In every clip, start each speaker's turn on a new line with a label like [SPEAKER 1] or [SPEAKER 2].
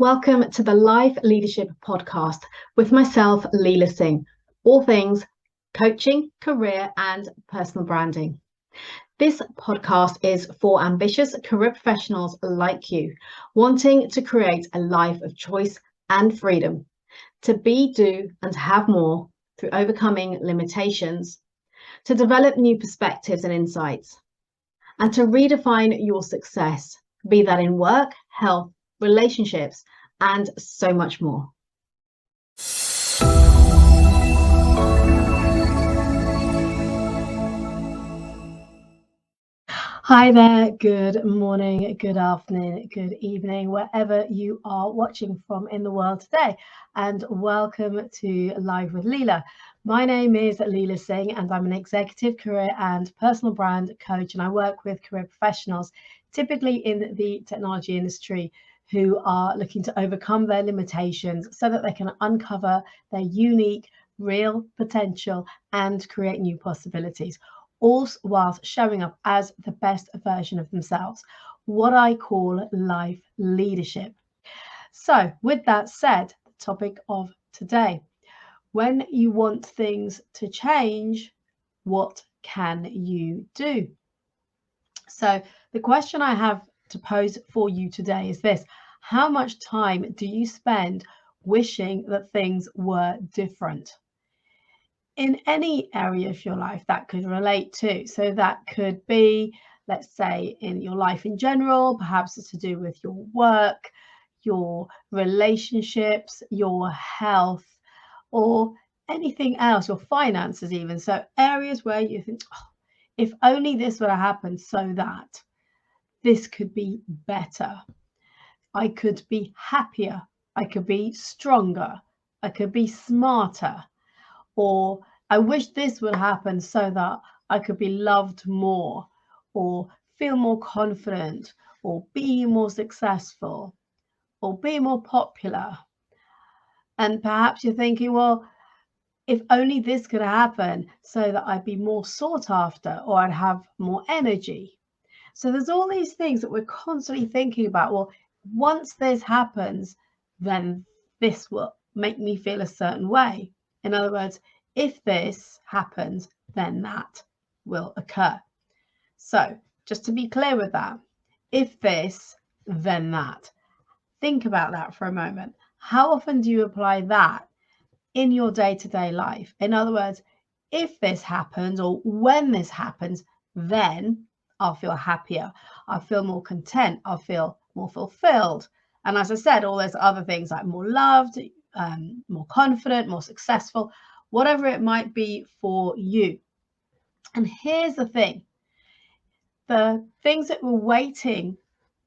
[SPEAKER 1] Welcome to the Life Leadership Podcast with myself, Leila Singh, all things coaching, career, and personal branding. This podcast is for ambitious career professionals like you, wanting to create a life of choice and freedom, to be, do, and have more through overcoming limitations, to develop new perspectives and insights, and to redefine your success, be that in work, health, relationships, and so much more. Hi there, good morning, good afternoon, good evening, wherever you are watching from in the world today, and welcome to Live with Leila. My name is Leila Singh, and I'm an executive career and personal brand coach, and I work with career professionals, typically in the technology industry, who are looking to overcome their limitations so that they can uncover their unique, real potential and create new possibilities, all whilst showing up as the best version of themselves, what I call life leadership. So, with that said, the topic of today, when you want things to change, what can you do? So, the question I have to pose for you today is this: how much time do you spend wishing that things were different? In any area of your life that could relate to. So that could be, let's say, in your life in general, perhaps it's to do with your work, your relationships, your health, or anything else, your finances even. So areas where you think, oh, if only this would have happened so that this could be better. I could be happier. I could be stronger. I could be smarter. Or I wish this would happen so that I could be loved more, or feel more confident, or be more successful, or be more popular. And perhaps you're thinking, well, if only this could happen so that I'd be more sought after, or I'd have more energy. So there's all these things that we're constantly thinking about. Well, once this happens, then this will make me feel a certain way. In other words, if this happens, then that will occur. So just to be clear with that, if this, then that. Think about that for a moment. How often do you apply that in your day-to-day life? In other words, if this happens, or when this happens, then I'll feel happier. I'll feel more content. I'll feel more fulfilled. And as I said, all those other things like more loved, more confident, more successful, whatever it might be for you. And here's the thing: the things that we're waiting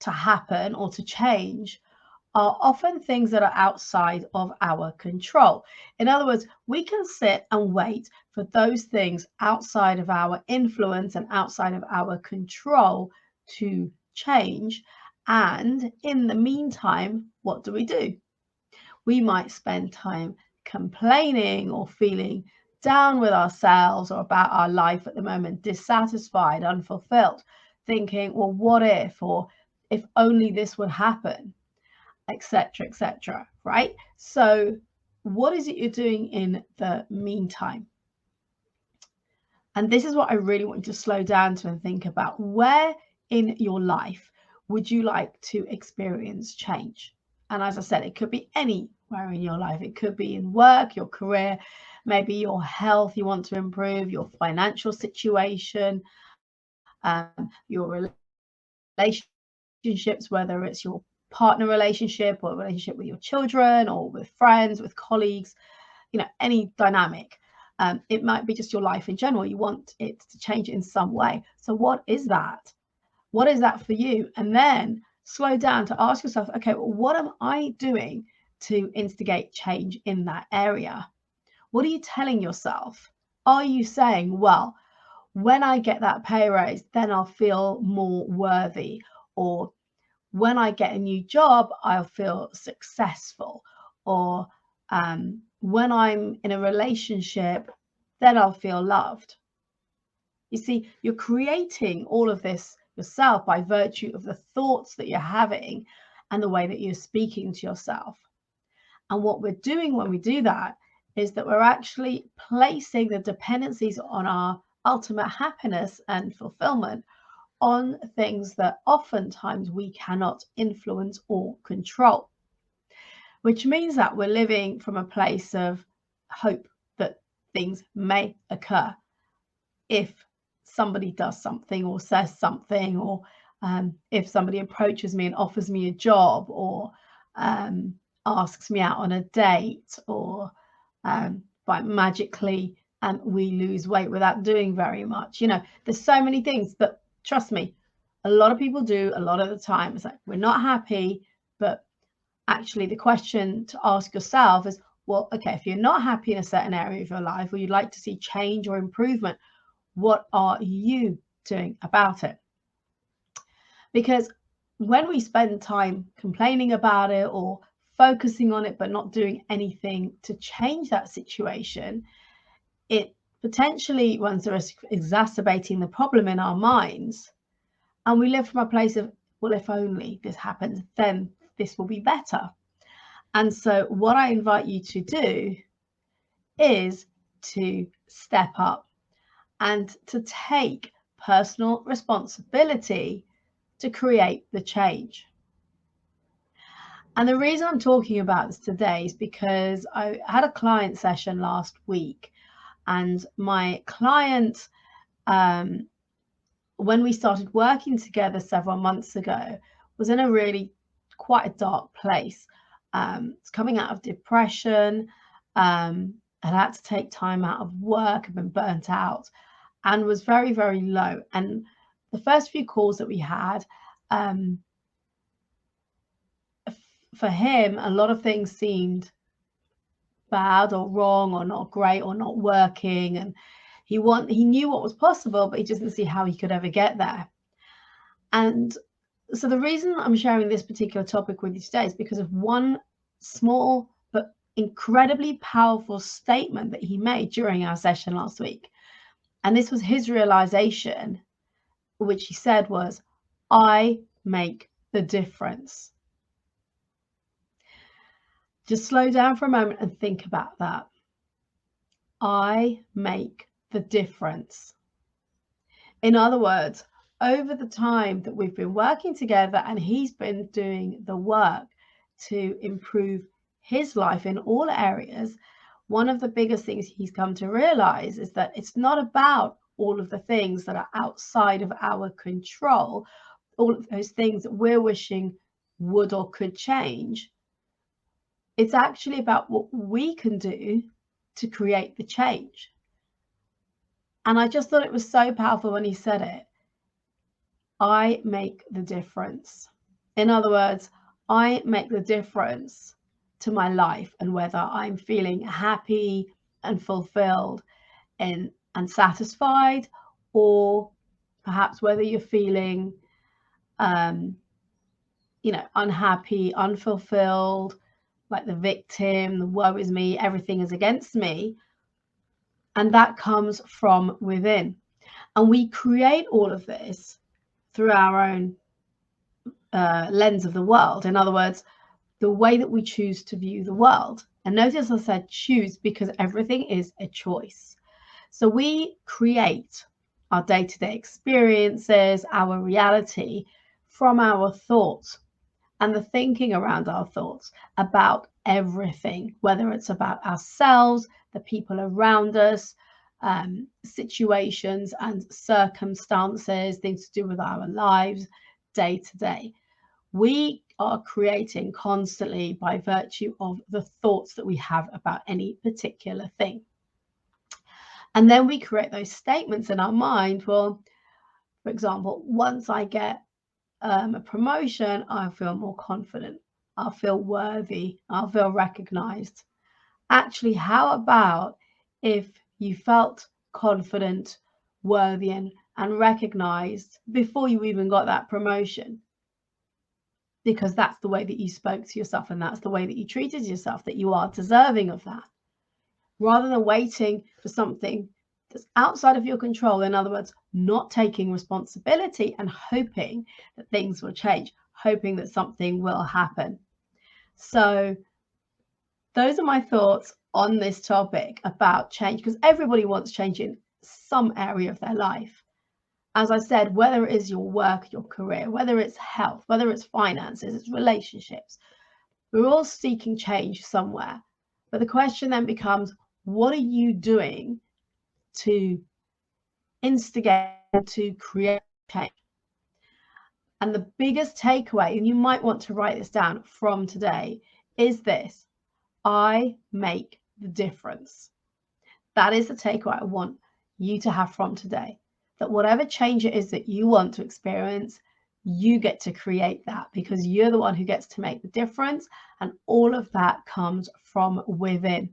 [SPEAKER 1] to happen or to change are often things that are outside of our control. In other words, we can sit and wait for those things outside of our influence and outside of our control to change. And in the meantime, what do? We might spend time complaining or feeling down with ourselves or about our life at the moment, dissatisfied, unfulfilled, thinking, well, what if, or if only this would happen, etc., right? So what is it you're doing in the meantime? And this is what I really want you to slow down to and think about. Where in your life would you like to experience change? And as I said, it could be anywhere in your life. It could be in work, your career, maybe your health you want to improve, your financial situation, your relationships, whether it's your partner relationship or a relationship with your children or with friends, with colleagues, any dynamic. It might be just your life in general. You want it to change in some way. So what is that? What is that for you? And then slow down to ask yourself, okay, well, what am I doing to instigate change in that area? What are you telling yourself? Are you saying, well, when I get that pay raise, then I'll feel more worthy? Or when I get a new job, I'll feel successful? Or when I'm in a relationship, then I'll feel loved. You see, you're creating all of this yourself by virtue of the thoughts that you're having and the way that you're speaking to yourself. And what we're doing when we do that is that we're actually placing the dependencies on our ultimate happiness and fulfillment on things that oftentimes we cannot influence or control, which means that we're living from a place of hope that things may occur if somebody does something or says something, or if somebody approaches me and offers me a job, or asks me out on a date, or by magically we lose weight without doing very much. There's so many things that, trust me, a lot of people do a lot of the time. It's like, we're not happy, but actually the question to ask yourself is, well, okay, if you're not happy in a certain area of your life, or you'd like to see change or improvement, what are you doing about it? Because when we spend time complaining about it or focusing on it but not doing anything to change that situation, it potentially runs the risk of exacerbating the problem in our minds. And we live from a place of, well, if only this happens, then this will be better. And so what I invite you to do is to step up and to take personal responsibility to create the change. And the reason I'm talking about this today is because I had a client session last week, and my client, when we started working together several months ago, was in a really quite a dark place. It's coming out of depression, had to take time out of work, had been burnt out, and was very, very low. And the first few calls that we had, for him, a lot of things seemed bad or wrong or not great or not working, and he knew what was possible, but he just didn't see how he could ever get there. And so the reason I'm sharing this particular topic with you today is because of one small but incredibly powerful statement that he made during our session last week. And this was his realization, which he said was, I make the difference. Just slow down for a moment and think about that. I make the difference. In other words, over the time that we've been working together and he's been doing the work to improve his life in all areas, one of the biggest things he's come to realize is that it's not about all of the things that are outside of our control, all of those things that we're wishing would or could change. It's actually about what we can do to create the change. And I just thought it was so powerful when he said it. I make the difference. In other words, I make the difference to my life and whether I'm feeling happy and fulfilled and satisfied, or perhaps whether you're feeling, unhappy, unfulfilled, like the victim, the woe is me, everything is against me. And that comes from within. And we create all of this through our own lens of the world. In other words, the way that we choose to view the world. And notice I said choose, because everything is a choice. So we create our day-to-day experiences, our reality, from our thoughts and the thinking around our thoughts about everything, whether it's about ourselves, the people around us, situations and circumstances, things to do with our lives day to day. We are creating constantly by virtue of the thoughts that we have about any particular thing. And then we create those statements in our mind. Well, for example, once I get a promotion, I feel more confident, I'll feel worthy, I'll feel recognized. Actually, how about if you felt confident, worthy, and recognized before you even got that promotion? Because that's the way that you spoke to yourself, and that's the way that you treated yourself, that you are deserving of that, rather than waiting for something that's outside of your control. In other words, not taking responsibility and hoping that things will change, hoping that something will happen. So those are my thoughts on this topic about change, because everybody wants change in some area of their life. As I said, whether it is your work, your career, whether it's health, whether it's finances, it's relationships, we're all seeking change somewhere. But the question then becomes, what are you doing to instigate, to create change? And the biggest takeaway, and you might want to write this down from today, is this: I make the difference. That is the takeaway I want you to have from today. That whatever change it is that you want to experience, you get to create that, because you're the one who gets to make the difference, and all of that comes from within.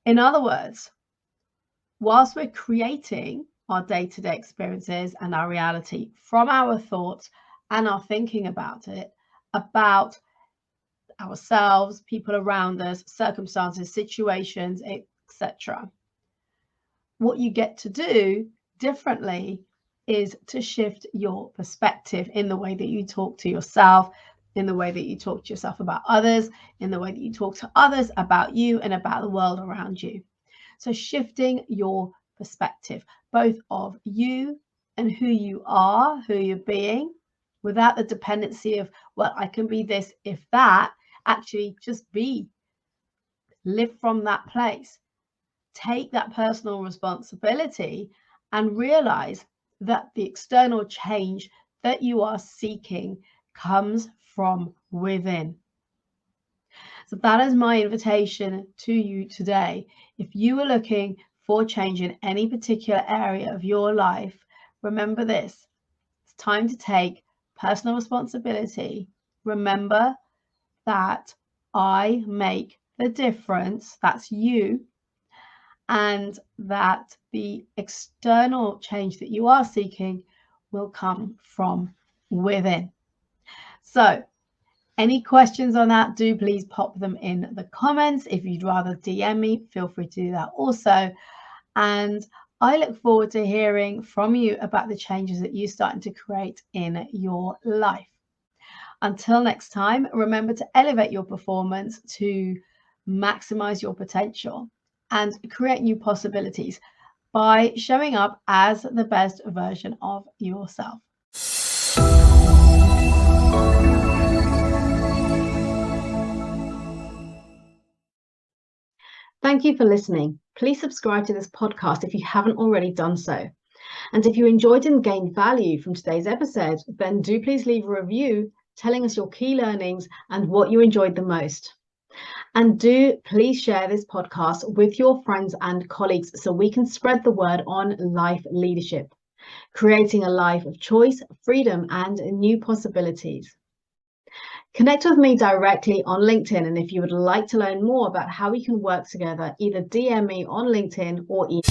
[SPEAKER 1] In other words, whilst we're creating our day-to-day experiences and our reality from our thoughts and our thinking about it, about ourselves, people around us, circumstances, situations, etc., what you get to do differently is to shift your perspective in the way that you talk to yourself, in the way that you talk to yourself about others, in the way that you talk to others about you and about the world around you. So shifting your perspective, both of you and who you are, who you're being, without the dependency of, well, I can be this if that. Actually just be. Live from that place. Take that personal responsibility and realize that the external change that you are seeking comes from within. So that is my invitation to you today. If you are looking for change in any particular area of your life, remember this: it's time to take personal responsibility. Remember that I make the difference. That's you. And that the external change that you are seeking will come from within. So any questions on that, do please pop them in the comments. If you'd rather DM me, feel free to do that also. And I look forward to hearing from you about the changes that you're starting to create in your life. Until next time, remember to elevate your performance, to maximize your potential and create new possibilities by showing up as the best version of yourself. Thank you for listening. Please subscribe to this podcast if you haven't already done so. And if you enjoyed and gained value from today's episode, then do please leave a review telling us your key learnings and what you enjoyed the most. And do please share this podcast with your friends and colleagues so we can spread the word on life leadership, creating a life of choice, freedom, and new possibilities. Connect with me directly on LinkedIn, and if you would like to learn more about how we can work together, either DM me on LinkedIn or email.